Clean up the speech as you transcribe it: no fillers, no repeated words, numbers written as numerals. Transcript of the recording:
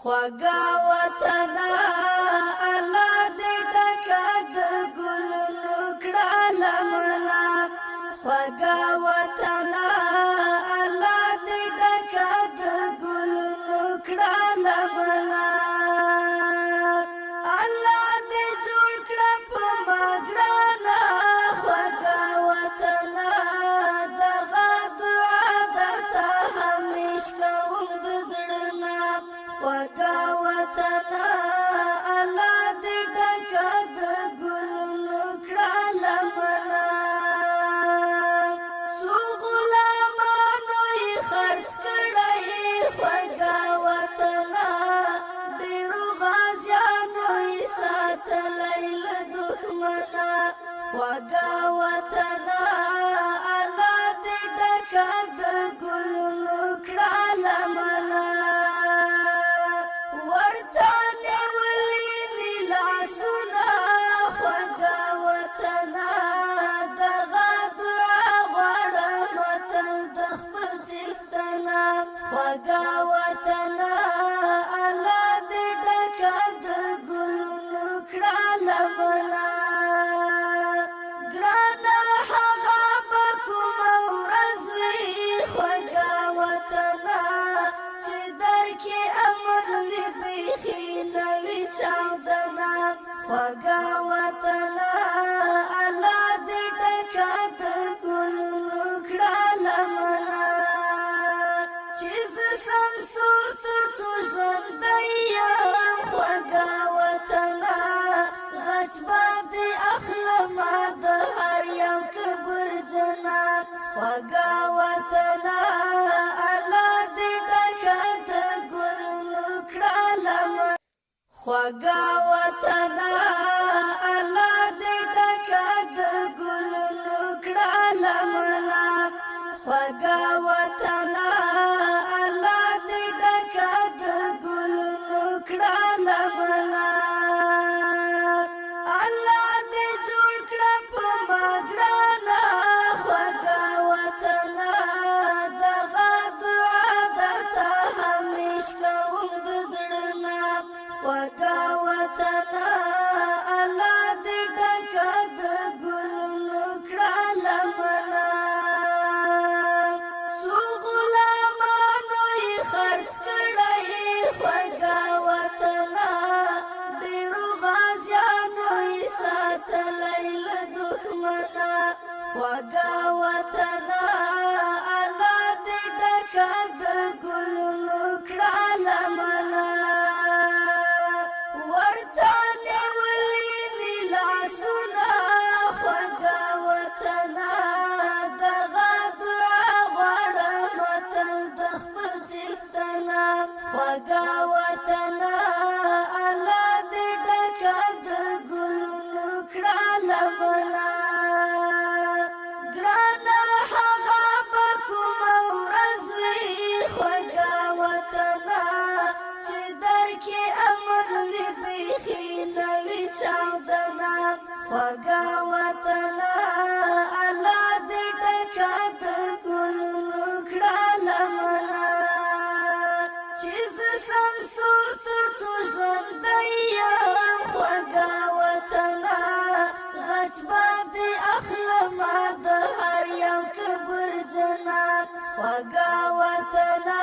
خوږه وطنه الله دې ډکه د ګلونو کړه لمنه خوږه وطنه الله دې ډکه د ګلونو کړه لمنه الله دې جوړ کړه په ما ګرانه خوږه وطنه دغه دعا درته همیش کوم د زړه نه خوږه وطنه الله دې ډکه د ګلونو کړه لمنه څو غلامانو یې خرڅ کړی خوږه وطنه ډېرو غازیانو یې ساتلی له دښمنه خوږه وطنه الله دې ډکه د ګلونو کړه لمنه ورته نیولي مې لاسونه خوږه وطنه دغه دعا غواړم تل د خپل څښتنه خوږه وطنه الله دې ډکه د ګلونو کړه لمنه ګرانه هغه به کومه ورځ وي خوږه وطنه چې درکې امن وي بیخي نه وي چاودنه خوږه وطنه الله دې ډکه د ګلونو کړه لمنه چې زه سمسو تر څو ژوندی یم خوږه وطنه غچ به دې اخلمه د هر یو کبر جناب خوږه وطنه الله دې ډکه د ګلونو کړه لمنه خوږه وطنه الله دې ډکه د ګلونو کړه لمنه خوږه وطنه الله دې ډکه د ګلونو کړه لمنه الله دې جوړ کړه په ما ګرانه خوږه وطنه دغه دعا درته همیش کوم د زړه نه خوږه وطنه الله دې ډکه د ګلونو کړه لمنه څو غلامانو یې خرڅ کړی خوږه وطنه ډېرو غازیانو یې ساتلی له دښمنه خوږه وطنه الله دې ډکه د ګلونو کړه لمنه ورته نیولي مې لاسونه خوږه وطنه دغه دعا غواړم تل د خپل څښتنه خوږه وطنه الله دې ډکه د ګلونو کړه لمنه ګرانه هغه به کومه ورځ وي خوږه وطنه چې درکې امن وي بیخي نه وي چاودنه خوږه وطنه الله دې ډکه د ګلونو کړه لمنه چې زه سمسو تر څو ژوندی یم خوږه وطنه غچ به دې اخلمه د هر یو کبر جناب خوږه وطنه